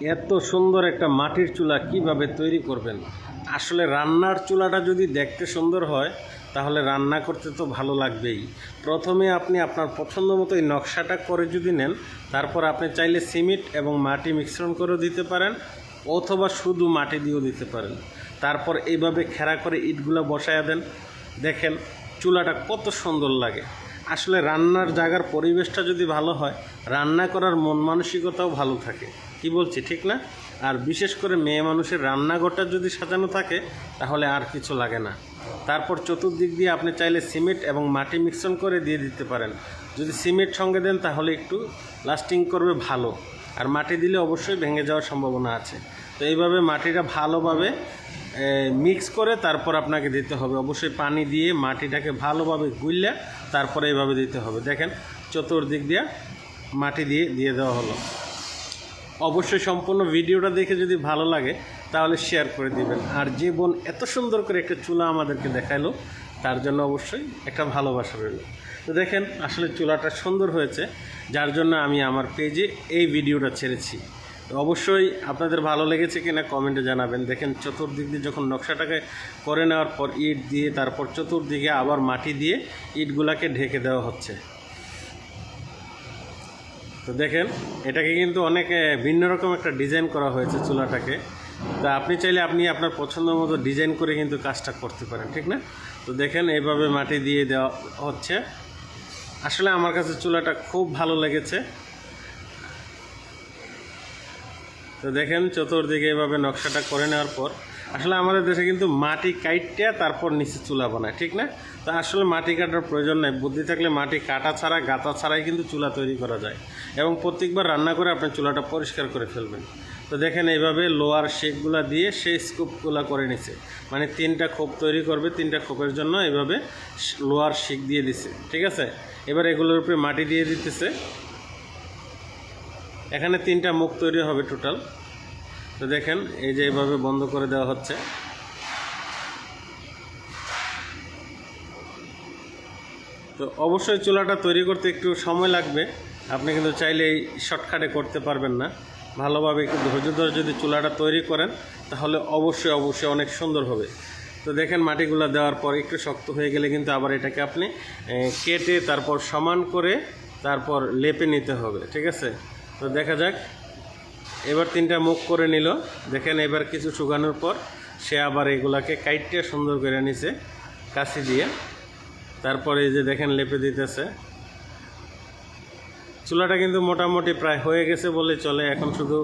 এত সুন্দর একটা মাটির চুলা কিভাবে তৈরি করবেন। আসলে রান্নার চুলাটা যদি দেখতে সুন্দর হয় তাহলে রান্না করতে তো ভালো লাগবেই। প্রথমে আপনি আপনার পছন্দ মতো এই নকশাটা করে যদি নেন, তারপর আপনি চাইলে সিমেন্ট এবং মাটি মিশ্রণ করেও দিতে পারেন, অথবা শুধু মাটি দিয়েও দিতে পারেন। তারপর এইভাবে খেড়া করে ইটগুলো বসায় দেন, দেখেন চুলাটা কত সুন্দর লাগে। আসলে রান্নার জায়গার পরিবেশটা যদি ভালো হয়, রান্না করার মন মানসিকতাও ভালো থাকে। কি বলছি ঠিক না? আর বিশেষ করে মেয়ে মানুষের রান্নাঘরটা যদি সাজানো থাকে তাহলে আর কিছু লাগে না। তারপর চতুর্দিক দিয়ে আপনি চাইলে সিমেন্ট এবং মাটি মিশ্রণ করে দিয়ে দিতে পারেন। যদি সিমেন্ট সঙ্গে দেন তাহলে একটু লাস্টিং করবে ভালো, আর মাটি দিলে অবশ্যই ভেঙে যাওয়ার সম্ভাবনা আছে। তো এইভাবে মাটিটা ভালোভাবে মিক্স করে তারপর আপনাকে দিতে হবে। অবশ্যই পানি দিয়ে মাটিটাকে ভালোভাবে গুললে তারপরে এইভাবে দিতে হবে। দেখেন চতুর্দিক দিয়ে মাটি দিয়ে দেওয়া হলো। অবশ্যই সম্পূর্ণ ভিডিওটা দেখে যদি ভালো লাগে তাহলে শেয়ার করে দিবেন। আর যে বোন এত সুন্দর করে একটা চুলা আমাদেরকে দেখাইলো তার জন্য অবশ্যই একটা ভালোবাসা রইল। তো দেখেন আসলে চুলাটা সুন্দর হয়েছে, যার জন্য আমি আমার পেজে এই ভিডিওটা ছেড়েছি। তো অবশ্যই আপনাদের ভালো লেগেছে কিনা কমেন্টে জানাবেন। দেখেন চতুর্দিক দিয়ে যখন নকশাটাকে করে নেওয়ার পর ইট দিয়ে তারপর চতুর্দিকে আবার মাটি দিয়ে ইটগুলাকে ঢেকে দেওয়া হচ্ছে। তো দেখেন এটাকে কিন্তু অনেক ভিন্ন রকম একটা ডিজাইন করা হয়েছে চুলাটাকে। তো আপনি চাইলে আপনি আপনার পছন্দ মতো ডিজাইন করে কিন্তু কাজটা করতে পারেন, ঠিক না? তো দেখেন এইভাবে মাটি দিয়ে দেওয়া হচ্ছে। আসলে আমার কাছে চুলাটা খুব ভালো লেগেছে। তো দেখেন চতুর্দিকে এভাবে নকশাটা করে নেওয়ার পর আসলে আমাদের দেশে কিন্তু মাটি কাটতে তারপর নিচে চুলা বানায়, ঠিক না? তো আসলে মাটি কাটার প্রয়োজন নাই, বুদ্ধি থাকলে মাটি কাটা ছাড়া গাঁথা ছাড়াই কিন্তু চুলা তৈরি করা যায়। এবং প্রত্যেকবার রান্না করে আপনি চুলাটা পরিষ্কার করে ফেলবেন। তো দেখেন এইভাবে লোয়ার শেকগুলো দিয়ে সেই স্কুপগুলো করে নিছে, মানে 3টা খোপ তৈরি করবে। 3টা খোপের জন্য এইভাবে লোয়ার শেক দিয়ে দিছে, ঠিক আছে? এবার এগুলোর উপরে মাটি দিয়ে দিতেছে। এখানে 3টা মুখ তৈরি হবে টোটাল। তো দেখেন এই যে এইভাবে বন্ধ করে দেওয়া হচ্ছে। তো অবশ্যই চুলাটা তৈরি করতে একটু সময় লাগবে, আপনি কিন্তু চাইলে এই শর্টকাটে করতে পারবেন না। ভালোভাবে একটু ধৈর্য ধরে যদি চুলাটা তৈরি করেন তাহলে অবশ্যই অনেক সুন্দর হবে। তো দেখেন মাটিগুলো দেওয়ার পর একটু শক্ত হয়ে গেলে কিন্তু আবার এটাকে আপনি কেটে তারপর সমান করে তারপর লেপে নিতে হবে, ঠিক আছে? তো দেখা যাক। এবার 3টা মুখ করে নিল। দেখেন এবার কিছু শুকানোর পর সে আবার এগুলাকে কাইটে সুন্দর করে নিছে কাঁচি দিয়ে। তারপরে এই যে দেখেন লেপে দিতেছে। চুলাটা কিন্তু মোটামুটি প্রায় হয়ে গেছে বলে চলে। এখন শুধু